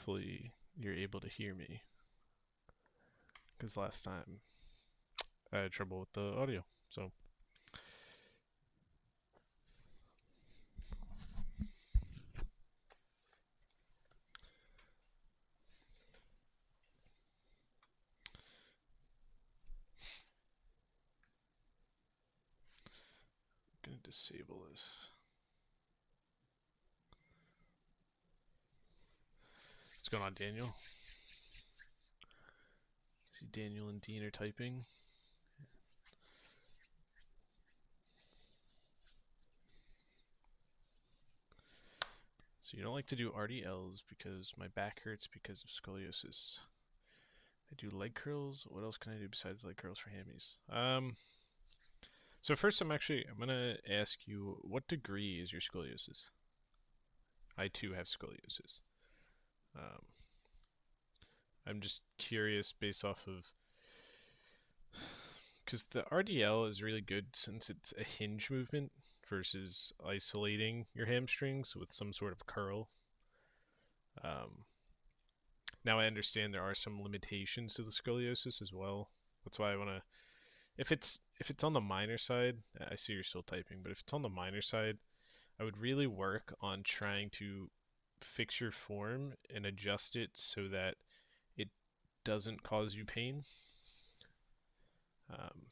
Hopefully you're able to hear me, because last time I had trouble with the audio. So I'm gonna disable this. What's going on, Daniel? See, Daniel and Dean are typing. So you don't like to do RDLs because my back hurts because of scoliosis. I do leg curls. What else can I do besides leg curls for hammies? So first I'm gonna ask you, what degree is your scoliosis? I too have scoliosis. Um, I'm just curious based off of, because the RDL is really good since it's a hinge movement versus isolating your hamstrings with some sort of curl. Um, Now I understand there are some limitations to the scoliosis as well. That's why I want to. If it's on the minor side, I see you're still typing, but if it's on the minor side, I would really work on trying to fix your form and adjust it so that it doesn't cause you pain. Um,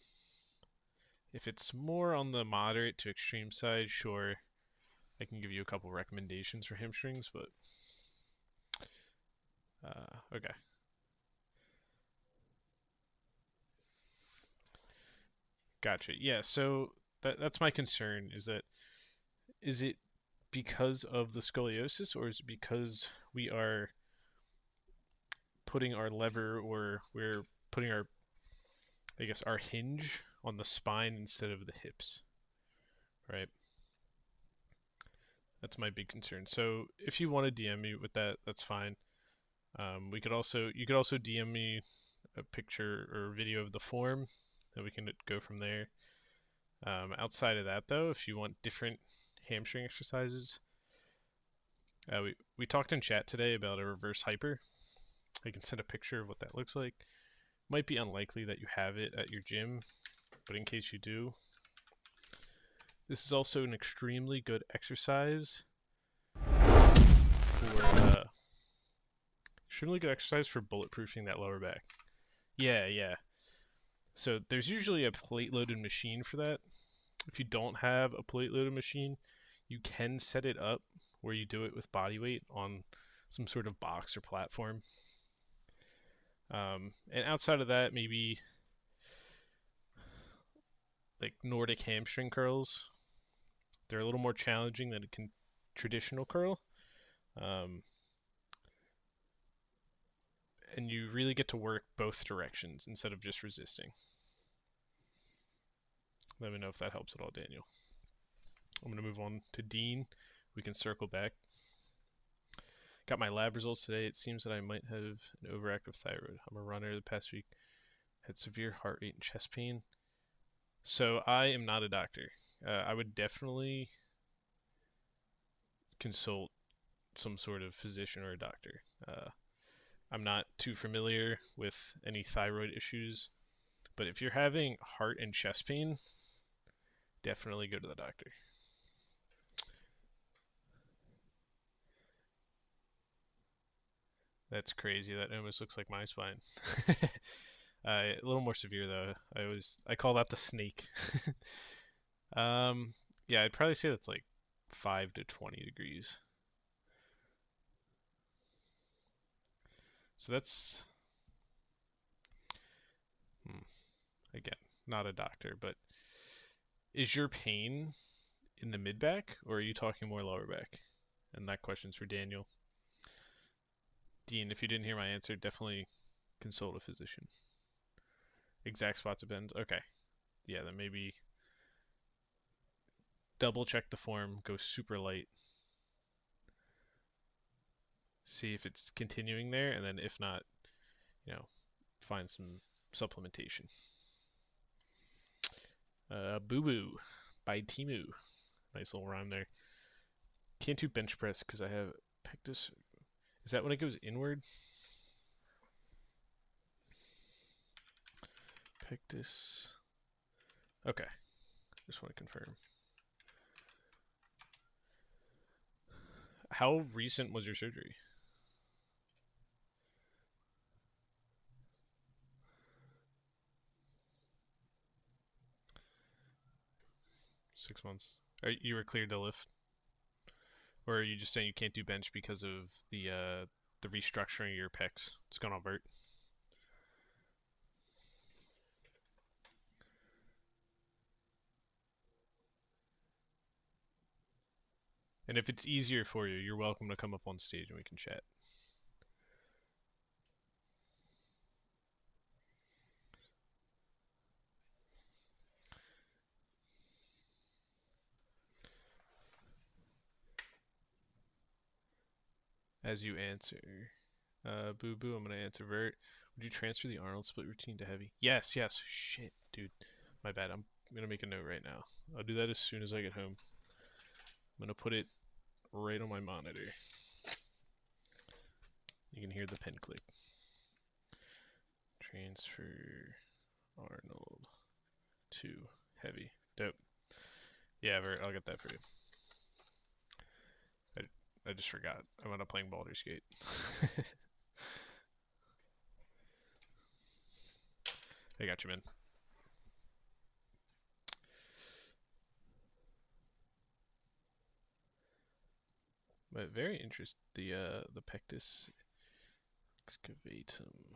if it's more on the moderate to extreme side, sure, I can give you a couple recommendations for hamstrings, but okay. Gotcha. Yeah, so that's my concern is it because of the scoliosis, or is it because we are putting our lever, or we're putting our, I guess, our hinge on the spine instead of the hips, right? That's my big concern. So if you want to DM me with that, that's fine. You could also DM me a picture or video of the form, and we can go from there. Outside of that, though, if you want different hamstring exercises, we talked in chat today about a reverse hyper. I can send a picture of what that looks like. Might be unlikely that you have it at your gym, but in case you do, this is also an extremely good exercise for bulletproofing that lower back. Yeah. So there's usually a plate-loaded machine for that. If you don't have a plate-loaded machine, you can set it up where you do it with body weight on some sort of box or platform. And outside of that, maybe like Nordic hamstring curls. They're a little more challenging than a traditional curl. Um, and you really get to work both directions instead of just resisting. Let me know if that helps at all, Daniel. I'm going to move on to Dean. We can circle back. Got my lab results today. It seems that I might have an overactive thyroid. I'm a runner the past week. Had severe heart rate and chest pain. So I am not a doctor. I would definitely consult some sort of physician or a doctor. I'm not too familiar with any thyroid issues, but if you're having heart and chest pain, definitely go to the doctor. That's crazy. That almost looks like my spine. A little more severe though. I call that the snake. Yeah, I'd probably say that's like 5 to 20 degrees. So that's again, not a doctor, but is your pain in the mid back, or are you talking more lower back? And that question's for Daniel. Dean, if you didn't hear my answer, definitely consult a physician. Exact spots of bends. Okay. Yeah, then maybe double check the form, go super light, see if it's continuing there, and then if not, find some supplementation. Boo Boo by Timu. Nice little rhyme there. Can't do bench press because I have pectus. Is that when it goes inward? Pectus. Okay. Just want to confirm. How recent was your surgery? 6 months. You were cleared to lift, or are you just saying you can't do bench because of the restructuring of your pecs? What's going on, Bert? And if it's easier for you, you're welcome to come up on stage and we can chat. As you answer, Boo Boo, I'm gonna answer Vert. Would you transfer the Arnold split routine to heavy? Yes, yes. Shit, dude. My bad. I'm gonna make a note right now. I'll do that as soon as I get home. I'm gonna put it right on my monitor. You can hear the pen click. Transfer Arnold to heavy. Dope. Yeah, Vert, I'll get that for you. I just forgot. I'm not playing Baldur's Gate. I got you, man. But very interesting. The Pectus excavatum.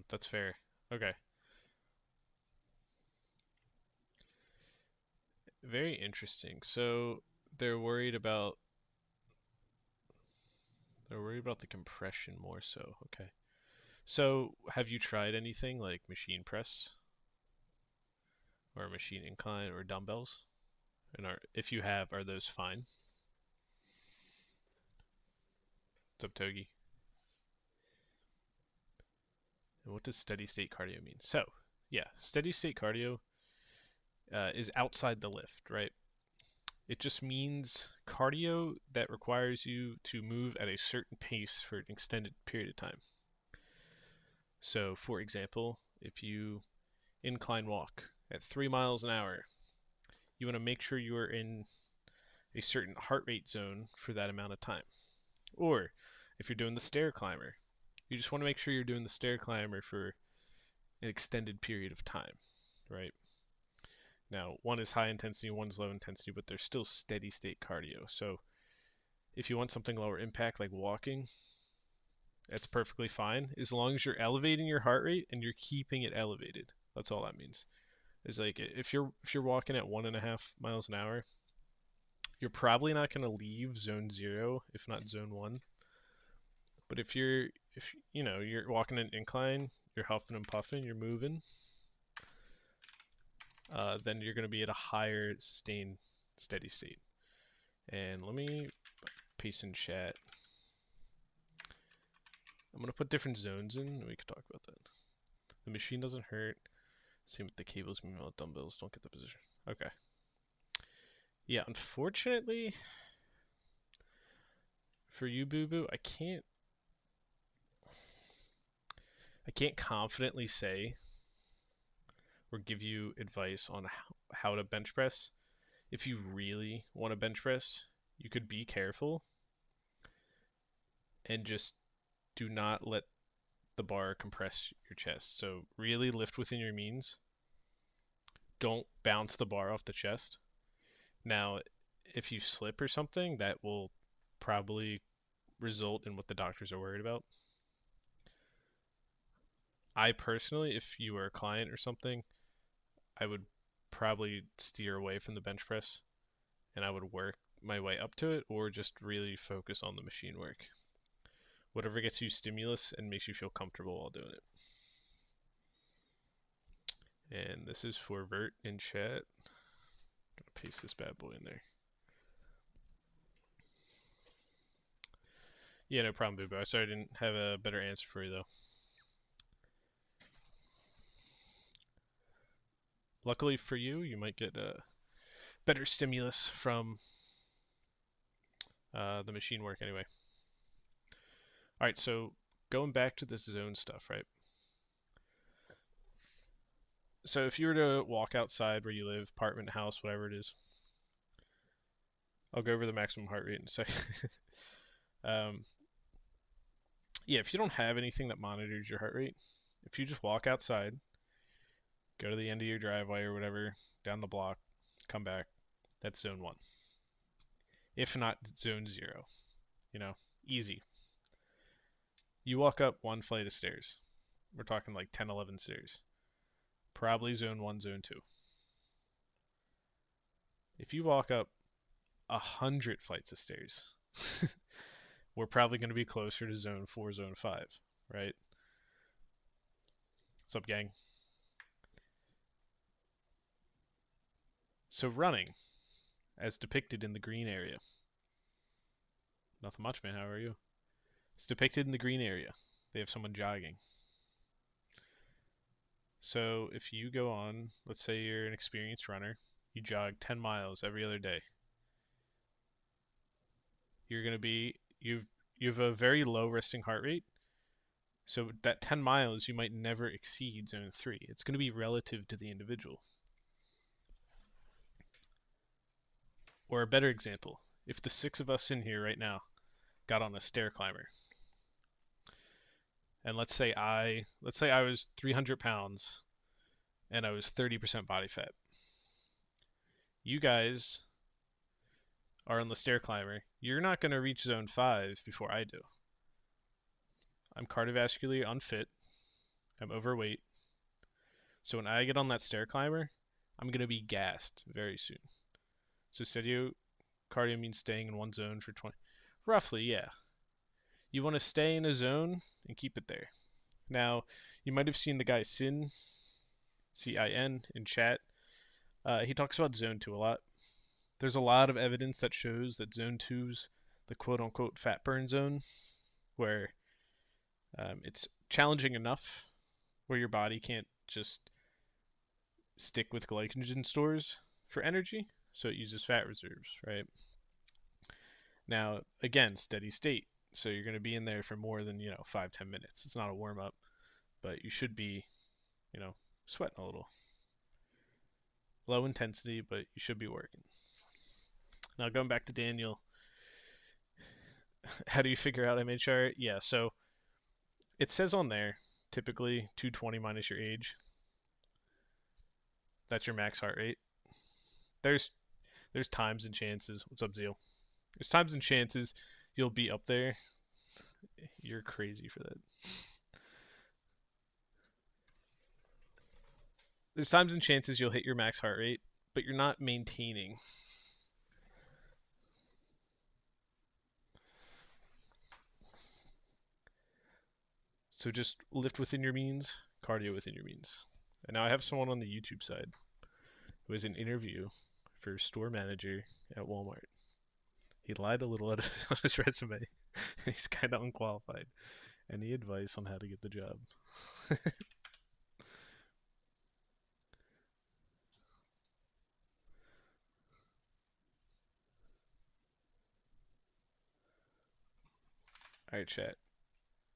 That's fair. Okay. Very interesting. So they're worried about the compression more so. Okay. So have you tried anything like machine press or machine incline or dumbbells? And if you have, are those fine? What's up, Togi? And what does steady state cardio mean? So, yeah, steady state cardio is outside the lift, right? It just means cardio that requires you to move at a certain pace for an extended period of time. So, for example, if you incline walk at 3 miles an hour, you want to make sure you are in a certain heart rate zone for that amount of time. Or if you're doing the stair climber, you just want to make sure you're doing the stair climber for an extended period of time, right? Now, one is high intensity, one's low intensity, but they're still steady state cardio. So if you want something lower impact like walking, that's perfectly fine as long as you're elevating your heart rate and you're keeping it elevated. That's all that means. Is like if you're walking at 1.5 miles an hour, you're probably not going to leave zone 0, if not zone 1. But if you're walking an incline, you're huffing and puffing, you're moving, then you're going to be at a higher sustained steady state. And let me paste in chat. I'm going to put different zones in, and we can talk about that. The machine doesn't hurt. Same with the cables, meanwhile dumbbells don't get the position. Okay. Yeah, unfortunately, for you, Boo Boo, I can't confidently say or give you advice on how to bench press. If you really want to bench press, you could be careful and just do not let the bar compress your chest. So really lift within your means. Don't bounce the bar off the chest. Now, if you slip or something, that will probably result in what the doctors are worried about. I personally, if you were a client or something, I would probably steer away from the bench press and I would work my way up to it or just really focus on the machine work. Whatever gets you stimulus and makes you feel comfortable while doing it. And this is for Vert in chat. I'm gonna paste this bad boy in there. Yeah, no problem, Boo. Sorry I didn't have a better answer for you though. Luckily for you, you might get better stimulus from the machine work anyway. All right, so going back to this zone stuff, right? So if you were to walk outside where you live, apartment, house, whatever it is, I'll go over the maximum heart rate in a second. Yeah, if you don't have anything that monitors your heart rate, if you just walk outside, go to the end of your driveway or whatever, down the block, come back, that's zone 1. If not, zone 0. You know, easy. You walk up one flight of stairs. We're talking like 10, 11 stairs. Probably zone 1, zone 2. If you walk up 100 flights of stairs, we're probably going to be closer to zone 4, zone 5, right? What's up, gang? So running, as depicted in the green area. Nothing much, man. How are you? It's depicted in the green area. They have someone jogging. So if you go on, let's say you're an experienced runner, you jog 10 miles every other day. You're going to be, you have a very low resting heart rate. So that 10 miles, you might never exceed zone 3. It's going to be relative to the individual. Or a better example, if the 6 of us in here right now got on a stair climber, and let's say I was 300 pounds and I was 30% body fat. You guys are on the stair climber. You're not going to reach zone 5 before I do. I'm cardiovascularly unfit. I'm overweight. So when I get on that stair climber, I'm going to be gassed very soon. So cardio means staying in one zone for 20. Roughly, yeah. You want to stay in a zone and keep it there. Now, you might have seen the guy Sin, C-I-N, in chat. He talks about zone 2 a lot. There's a lot of evidence that shows that zone 2's the quote-unquote fat burn zone, where it's challenging enough where your body can't just stick with glycogen stores for energy, so it uses fat reserves, right? Now, again, steady state. So you're going to be in there for more than, 5-10 minutes. It's not a warm-up, but you should be, sweating a little. Low intensity, but you should be working. Now, going back to Daniel, how do you figure out MHR? Yeah, so it says on there, typically 220 minus your age. That's your max heart rate. There's times and chances. What's up, Zeal? There's times and chances you'll be up there. You're crazy for that. There's times and chances you'll hit your max heart rate, but you're not maintaining. So just lift within your means, cardio within your means. And now I have someone on the YouTube side who has an interview for store manager at Walmart. He lied a little on his resume. He's kind of unqualified. Any advice on how to get the job? Alright, chat.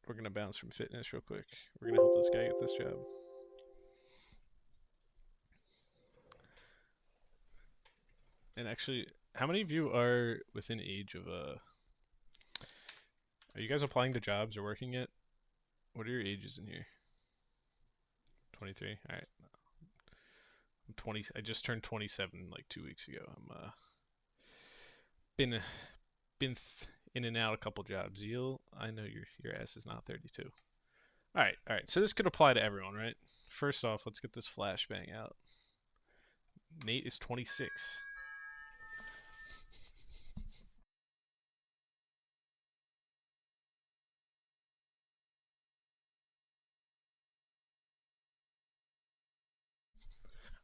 We're going to bounce from fitness real quick. We're going to help this guy get this job. And actually, how many of you are within age of Are you guys applying to jobs or working yet? What are your ages in here? 23. All right. I'm 20. I just turned 27 like 2 weeks ago. I'm been in and out a couple jobs. Zeal, I know your ass is not 32. All right. So this could apply to everyone, right? First off, let's get this flashbang out. Nate is 26.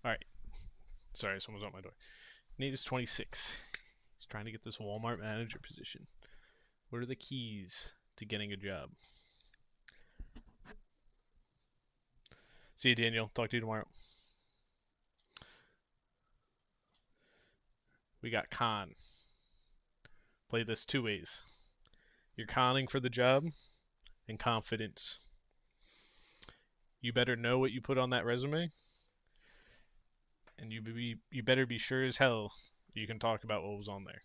All right. Sorry, someone's at my door. Nate is 26. He's trying to get this Walmart manager position. What are the keys to getting a job? See you, Daniel. Talk to you tomorrow. We got con. Play this two ways. You're conning for the job and confidence. You better know what you put on that resume, and you better be sure as hell you can talk about what was on there.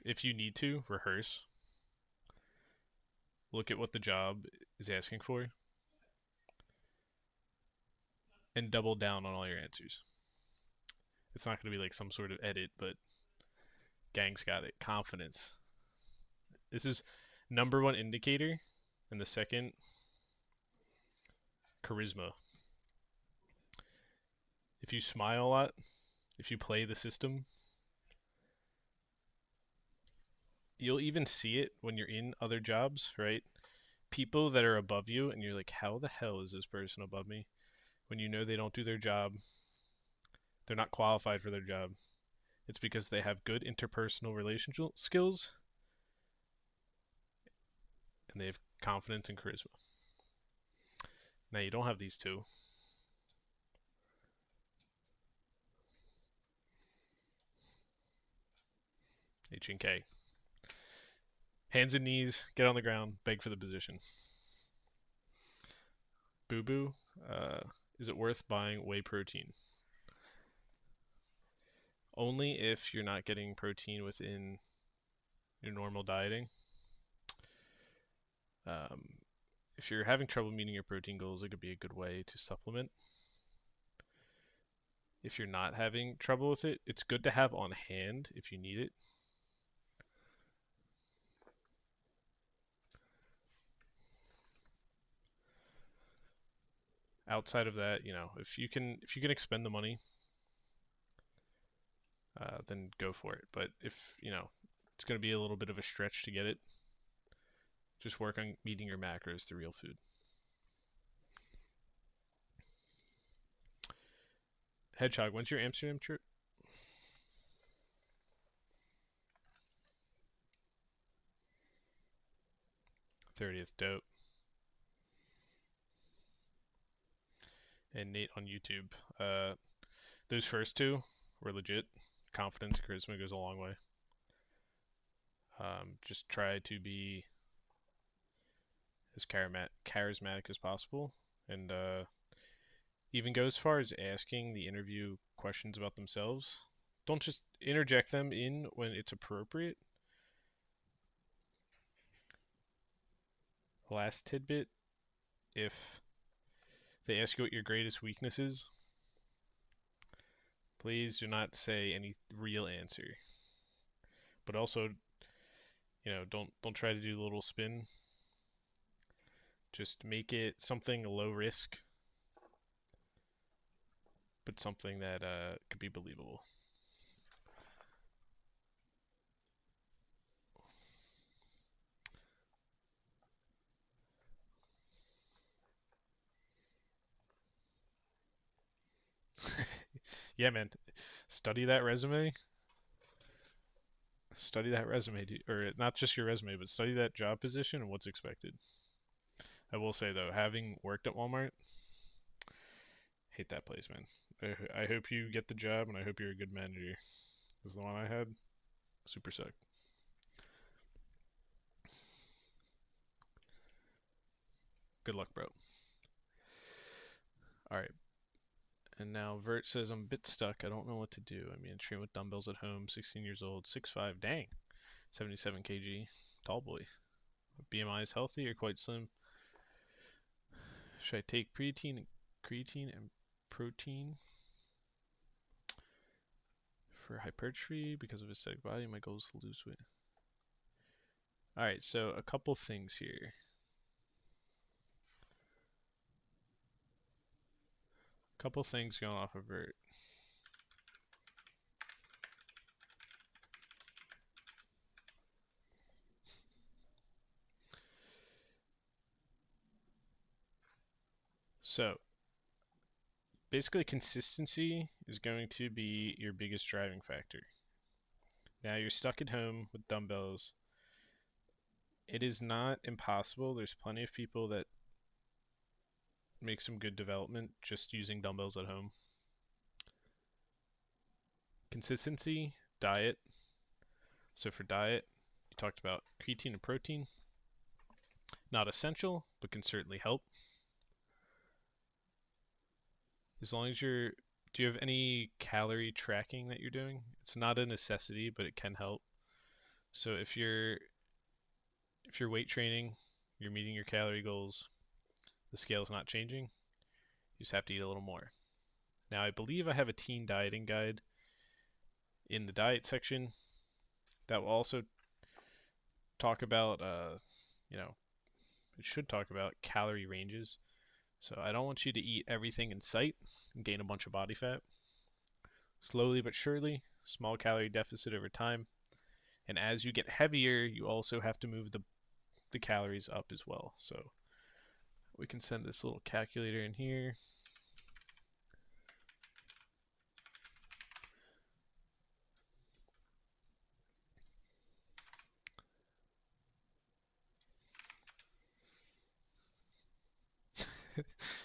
If you need to, rehearse. Look at what the job is asking for and double down on all your answers. It's not going to be like some sort of edit, but gang's got it. Confidence. This is number one indicator, and the second, charisma. If you smile a lot, if you play the system, you'll even see it when you're in other jobs, right? People that are above you, and you're like, how the hell is this person above me? When you know they don't do their job, they're not qualified for their job. It's because they have good interpersonal relationship skills and they have confidence and charisma. Now, you don't have these two. H and K. Hands and knees, get on the ground, beg for the position. Boo Boo, is it worth buying whey protein? Only if you're not getting protein within your normal dieting. If you're having trouble meeting your protein goals, it could be a good way to supplement. If you're not having trouble with it, it's good to have on hand if you need it. Outside of that, if you can expend the money, then go for it. But if it's going to be a little bit of a stretch to get it, just work on meeting your macros through real food. Hedgehog, when's your Amsterdam trip? 30th, dope. And Nate on YouTube. Those first two were legit. Confidence, charisma goes a long way. Just try to be as charismatic as possible, and even go as far as asking the interview questions about themselves. Don't just interject them in when it's appropriate. Last tidbit, if they ask you what your greatest weakness is, please do not say any real answer. But also, don't try to do a little spin. Just make it something low risk, but something that could be believable. Yeah, man. Study that resume. Study that resume, or not just your resume, but study that job position and what's expected. I will say though, having worked at Walmart, hate that place, man. I hope you get the job, and I hope you're a good manager. This is the one I had. Super sucked. Good luck, bro. All right. And now Vert says, I'm a bit stuck. I don't know what to do. I mean, I train with dumbbells at home, 16 years old, 6'5", dang, 77 kg, tall boy. BMI is healthy or quite slim. Should I take creatine and protein for hypertrophy because of his aesthetic body? My goal is to lose weight. All right, so a couple things here. Couple things going off of Vert. So, basically, consistency is going to be your biggest driving factor. Now, you're stuck at home with dumbbells. It is not impossible. There's plenty of people that make some good development just using dumbbells at home. Consistency, diet. So for diet, you talked about creatine and protein. Not essential, but can certainly help. As long as you're, do you have any calorie tracking that you're doing? It's not a necessity, but it can help. So if you're weight training, you're meeting your calorie goals, the scale's not changing, you just have to eat a little more. Now, I believe I have a teen dieting guide in the diet section that will also talk about, you know, it should talk about calorie ranges. So I don't want you to eat everything in sight and gain a bunch of body fat. Slowly but surely, small calorie deficit over time. And as you get heavier, you also have to move the calories up as well. So we can send this little calculator in here.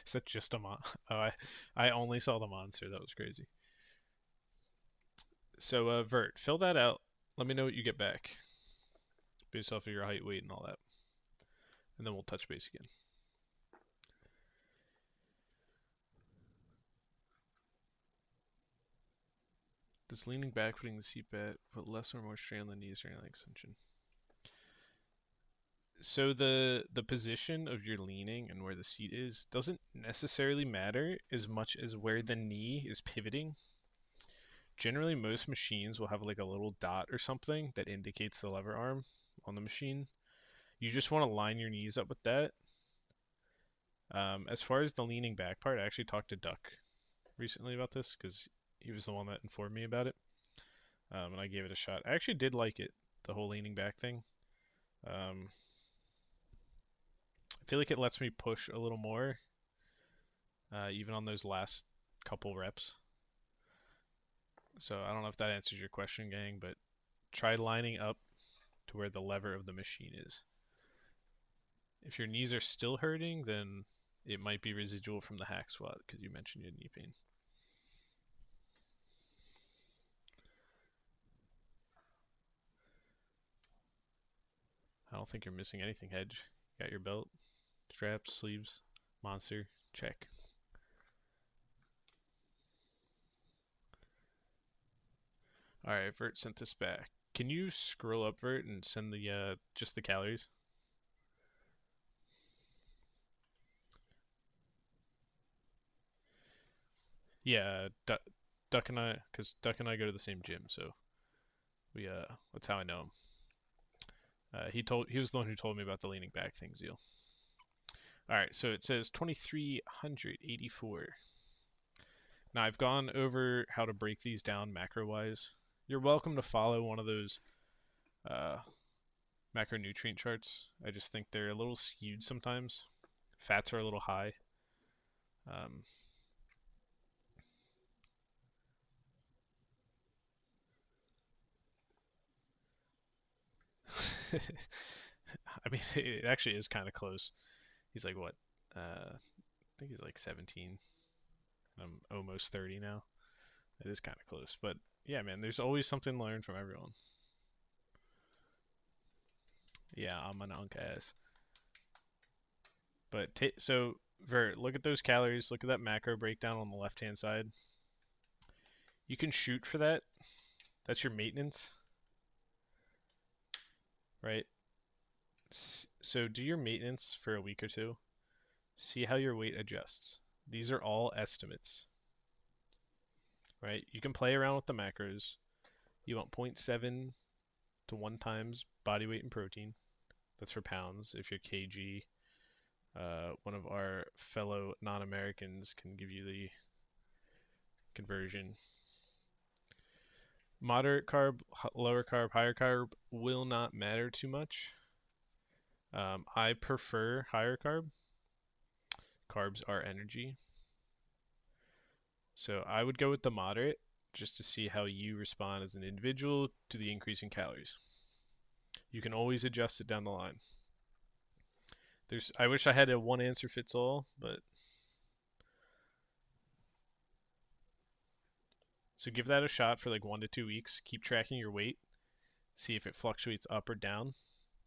Is that just a Oh, I only saw the monster. That was crazy. So, Vert, fill that out. Let me know what you get back based off of your height, weight, and all that. And then we'll touch base again. Does leaning back, putting the seat back, put less or more strain on the knees during leg extension? So the position of your leaning and where the seat is doesn't necessarily matter as much as where the knee is pivoting. Generally, most machines will have like a little dot or something that indicates the lever arm on the machine. You just want to line your knees up with that. As far as the leaning back part, I actually talked to Duck recently about this because he was the one that informed me about it, and I gave it a shot. I actually did like it, the whole leaning back thing. I feel like it lets me push a little more, even on those last couple reps. So I don't know if that answers your question, gang, but try lining up to where the lever of the machine is. If your knees are still hurting, then it might be residual from the hack squat because you mentioned you had knee pain. I don't think you're missing anything, Hedge. You got your belt, straps, sleeves, monster, check. Alright, Vert sent this back. Can you scroll up, Vert, and send the just the calories? Yeah, Duck and I, because Duck and I go to the same gym, so we that's how I know him. He was the one who told me about the leaning back thing, Zeal. All right, so it says 2384. Now I've gone over how to break these down macro wise. You're welcome to follow one of those macronutrient charts. I just think they're a little skewed sometimes. Fats are a little high. Um, I mean, it actually is kind of close. He's like what? I think he's like 17. I'm almost 30 now. It is kind of close, but yeah, man. There's always something to learn from everyone. Yeah, I'm an unk ass. But so Vert, look at those calories. Look at that macro breakdown on the left hand side. You can shoot for that. That's your maintenance, right? So do your maintenance for a week or two. See how your weight adjusts. These are all estimates, right? You can play around with the macros. You want 0.7 to 1 times body weight and protein. That's for pounds. If you're kg, one of our fellow non-Americans can give you the conversion. Moderate carb, lower carb, higher carb will not matter too much. I prefer higher carb. Carbs are energy. So I would go with the moderate just to see how you respond as an individual to the increase in calories. You can always adjust it down the line. I wish I had a one answer fits all, but So give that a shot for like 1 to 2 weeks. Keep tracking your weight. See if it fluctuates up or down.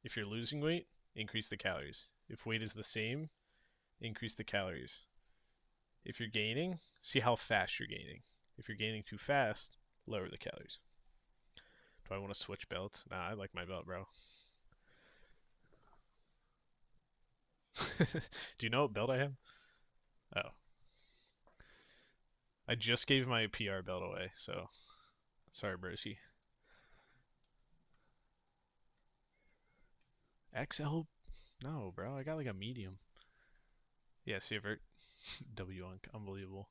If you're losing weight, increase the calories. If weight is the same, increase the calories. If you're gaining, see how fast you're gaining. If you're gaining too fast, lower the calories. Do I want to switch belts? Nah, I like my belt, bro. Do you know what belt I have? Oh. I just gave my PR belt away, so sorry, Broski. XL? No, bro. I got like a medium. Yeah, see, Vert. W Unk. Unbelievable.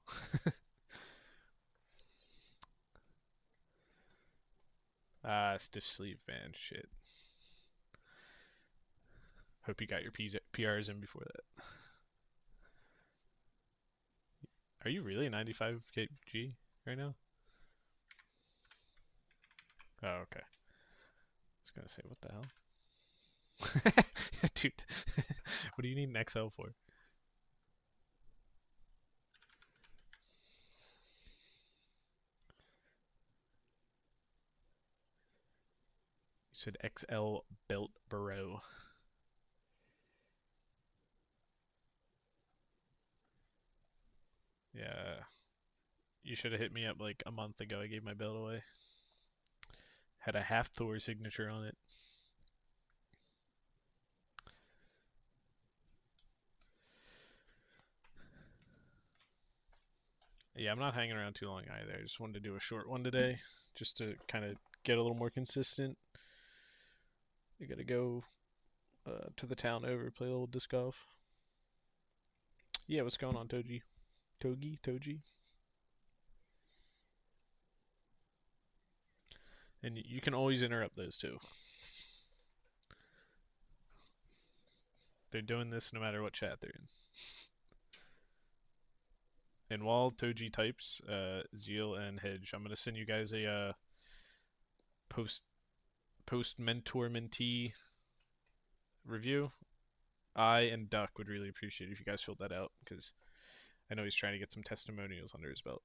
Stiff sleeve, man. Shit. Hope you got your PRs in before that. Are you really 95 kg right now? Oh, okay. I was gonna say, what the hell? Dude, what do you need an XL for? You said XL belt bro. Yeah. You should have hit me up like a month ago. I gave my belt away. Had a half tour signature on it. Yeah, I'm not hanging around too long either. I just wanted to do a short one today just to kind of get a little more consistent. I gotta go to the town over, play a little disc golf. Yeah, what's going on, Toji? Toji? And you can always interrupt those two. They're doing this no matter what chat they're in. And while Toji types, Zeal and Hedge, I'm gonna send you guys a post mentor mentee review. I and Duck would really appreciate it if you guys filled that out because I know he's trying to get some testimonials under his belt.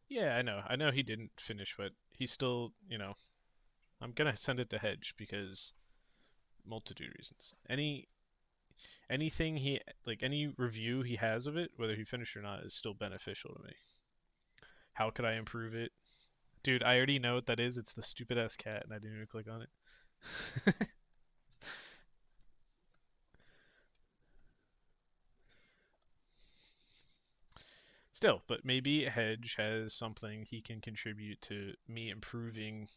Yeah, I know. I know he didn't finish, but he's still, I'm gonna send it to Hedge because multitude reasons. Anything he like any review he has of it, whether he finished or not, is still beneficial to me. How could I improve it? Dude, I already know what that is. It's the stupid ass cat, and I didn't even click on it. Still, but maybe Hedge has something he can contribute to me improving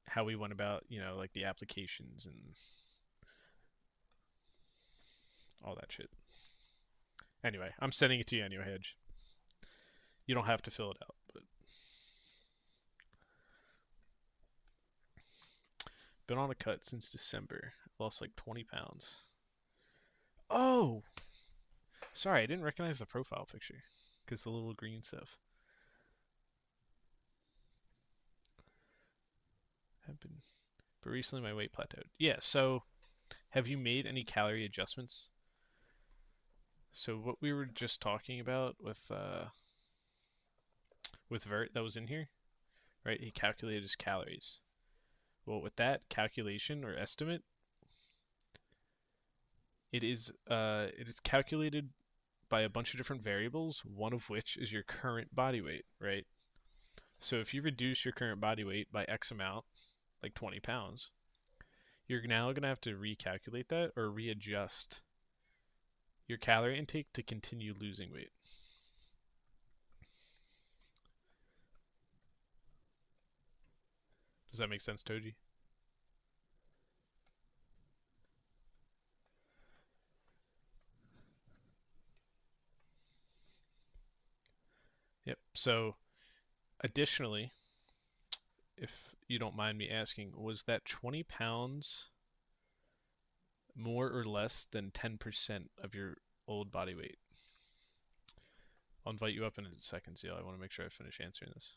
how we went about, like the applications and all that shit. Anyway, I'm sending it to you anyway, Hedge. You don't have to fill it out, but been on a cut since December. Lost like 20 pounds. Oh, sorry, I didn't recognize the profile picture because the little green stuff. Happened, but recently my weight plateaued. Yeah. So, have you made any calorie adjustments? So what we were just talking about with Vert that was in here, right? He calculated his calories. Well, with that calculation or estimate, it is calculated by a bunch of different variables, one of which is your current body weight, right? So if you reduce your current body weight by X amount, like 20 pounds, you're now going to have to recalculate that or readjust your calorie intake to continue losing weight. Does that make sense, Toji? Yep. So, additionally, if you don't mind me asking, was that 20 pounds more or less than 10% of your old body weight? I'll invite you up in a second, Zeal. I want to make sure I finish answering this.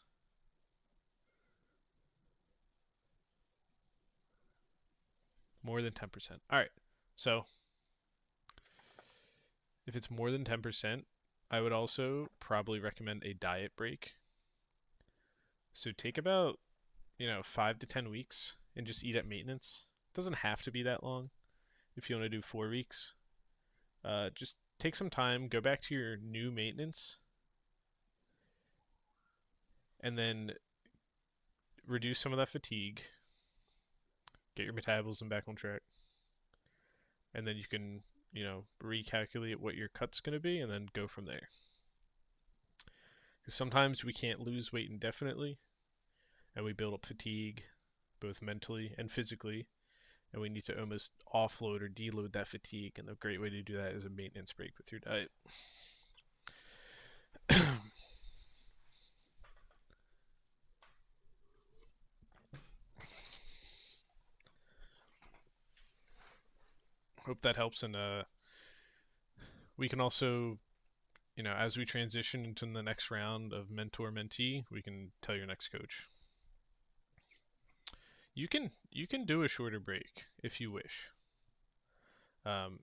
More than 10%. All right. So if it's more than 10%, I would also probably recommend a diet break. So take about, 5 to 10 weeks and just eat at maintenance. It doesn't have to be that long if you want to do 4 weeks. Just take some time, go back to your new maintenance, and then reduce some of that fatigue, get your metabolism back on track, and then you can, recalculate what your cut's going to be and then go from there. Because sometimes we can't lose weight indefinitely, and we build up fatigue both mentally and physically, and we need to almost offload or deload that fatigue. And the great way to do that is a maintenance break with your diet. Hope that helps. And we can also, as we transition into the next round of mentor mentee, we can tell your next coach. You can do a shorter break if you wish.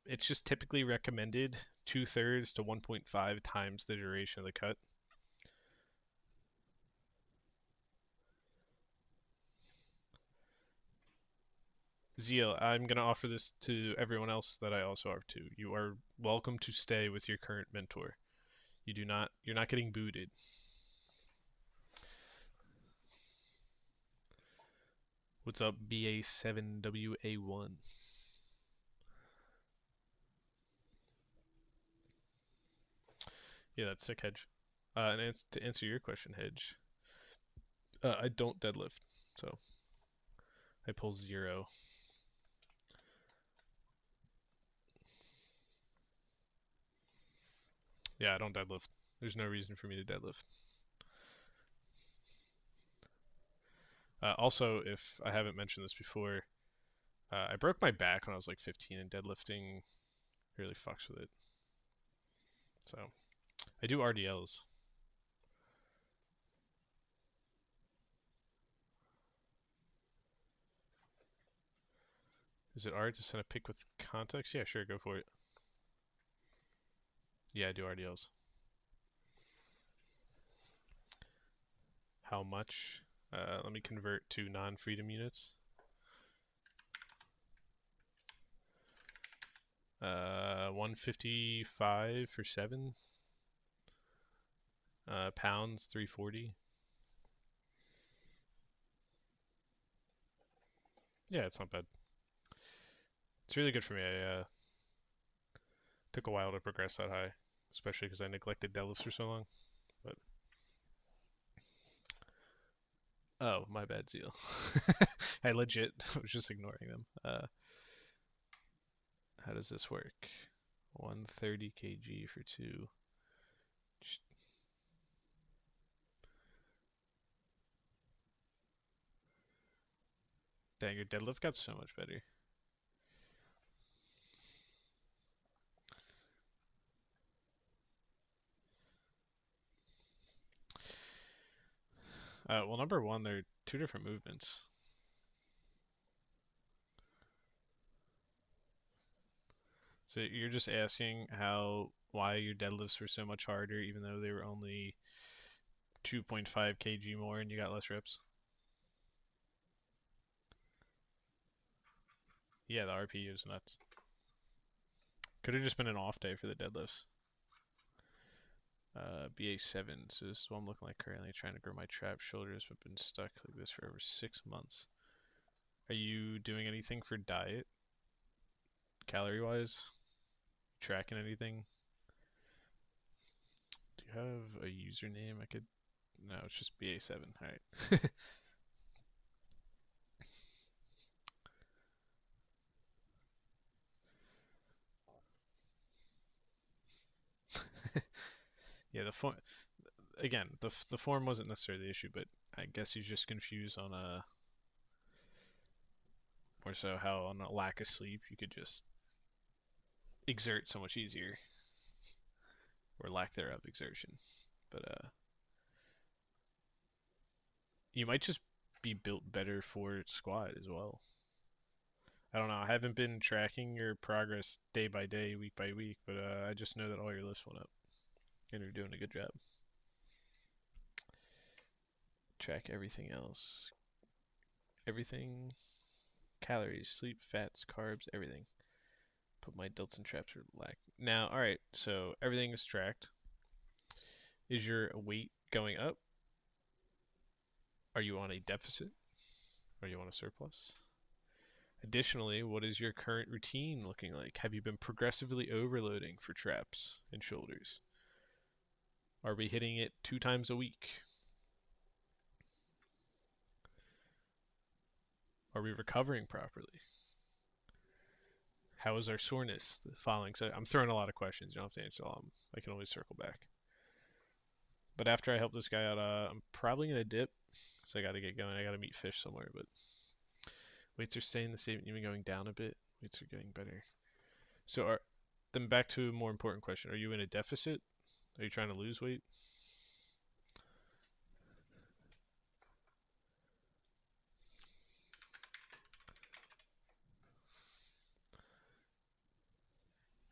It's just typically recommended 2/3 to 1.5 times the duration of the cut. Zeal, I'm going to offer this to everyone else that I also offer to. You are welcome to stay with your current mentor. You're not getting booted. What's up, BA7WA1? Yeah, that's sick, Hedge. And to answer your question, Hedge, I don't deadlift, so I pull 0. Yeah, I don't deadlift. There's no reason for me to deadlift. Also, if I haven't mentioned this before, I broke my back when I was like 15, and deadlifting really fucks with it. So I do RDLs. Is it hard to send a pic with context? Yeah, sure, go for it. Yeah, I do RDLs. How much? Let me convert to non-freedom units. 155 for 7. Pounds, 340. Yeah, it's not bad. It's really good for me. I took a while to progress that high, especially because I neglected deadlifts for so long. But oh, my bad, Zeal. I legit was just ignoring them. How does this work? 130 kg for 2. Dang, your deadlift got so much better. Well, number one, they're two different movements. So you're just asking why your deadlifts were so much harder, even though they were only 2.5 kg more and you got less reps? Yeah, the RPE is nuts. Could have just been an off day for the deadlifts. BA7. So this is what I'm looking like currently, trying to grow my trap shoulders, but been stuck like this for over 6 months. Are you doing anything for diet, calorie wise? Tracking anything? Do you have a username I could? No, it's just BA7. All right. Yeah, the form again. The form wasn't necessarily the issue, but I guess he's just confused on more so how on a lack of sleep you could just exert so much easier, or lack thereof exertion. But you might just be built better for squat as well. I don't know. I haven't been tracking your progress day by day, week by week, but I just know that all your lists went up, and you're doing a good job. Track everything else. Everything. Calories, sleep, fats, carbs, everything. Put my delts and traps for lack. Now, alright, so everything is tracked. Is your weight going up? Are you on a deficit? Are you on a surplus? Additionally, what is your current routine looking like? Have you been progressively overloading for traps and shoulders? Are we hitting it 2 times a week? Are we recovering properly? How is our soreness? The following. So I'm throwing a lot of questions. You don't have to answer all of them. I can always circle back. But after I help this guy out, I'm probably gonna dip. So I got to get going. I got to meet fish somewhere. But weights are staying the same, even going down a bit. Weights are getting better. So then back to a more important question: are you in a deficit? Are you trying to lose weight?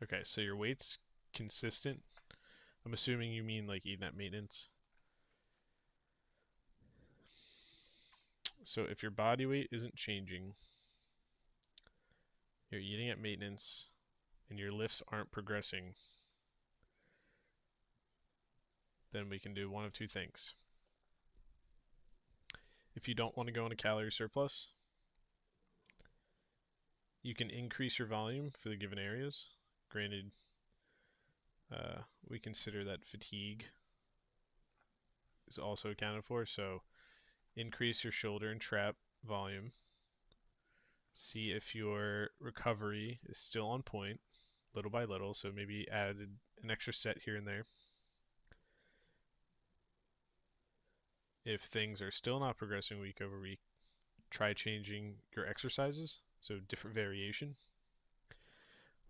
Okay, so your weight's consistent. I'm assuming you mean like eating at maintenance. So if your body weight isn't changing, you're eating at maintenance, and your lifts aren't progressing, then we can do one of two things. If you don't want to go on a calorie surplus, you can increase your volume for the given areas. Granted, we consider that fatigue is also accounted for, so increase your shoulder and trap volume. See if your recovery is still on point, little by little, so maybe added an extra set here and there. If things are still not progressing week over week, try changing your exercises, so different variation.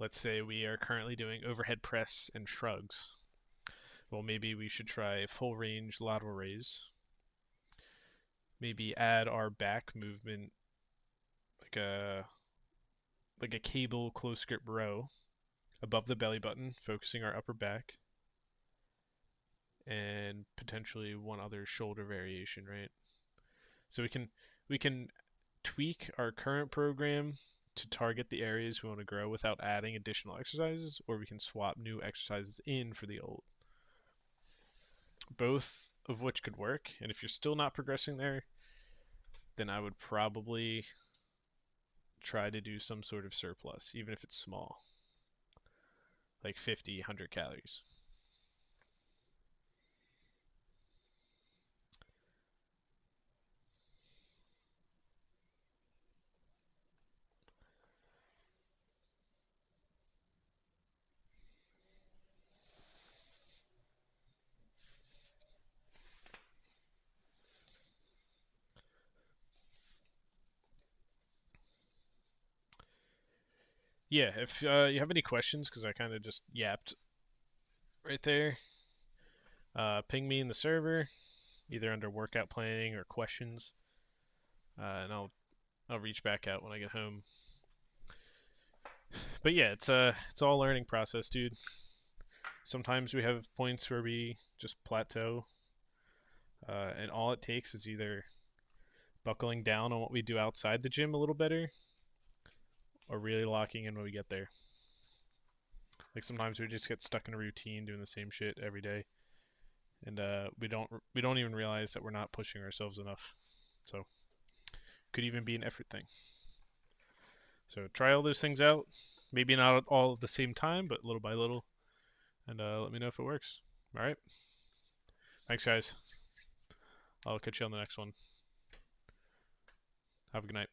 Let's say we are currently doing overhead press and shrugs. Well, maybe we should try full range lateral raise. Maybe add our back movement like a cable close grip row above the belly button, focusing our upper back, and potentially one other shoulder variation, right? So we can tweak our current program to target the areas we want to grow without adding additional exercises, or we can swap new exercises in for the old. Both of which could work, and if you're still not progressing there, then I would probably try to do some sort of surplus, even if it's small, like 50, 100 calories. Yeah, if you have any questions, because I kind of just yapped right there, ping me in the server, either under workout planning or questions, and I'll reach back out when I get home. But yeah, it's all learning process, dude. Sometimes we have points where we just plateau, and all it takes is either buckling down on what we do outside the gym a little better, or really locking in when we get there. Like sometimes we just get stuck in a routine doing the same shit every day, and we don't even realize that we're not pushing ourselves enough. So could even be an effort thing. So try all those things out. Maybe not all at the same time, but little by little, and let me know if it works. All right. Thanks, guys. I'll catch you on the next one. Have a good night.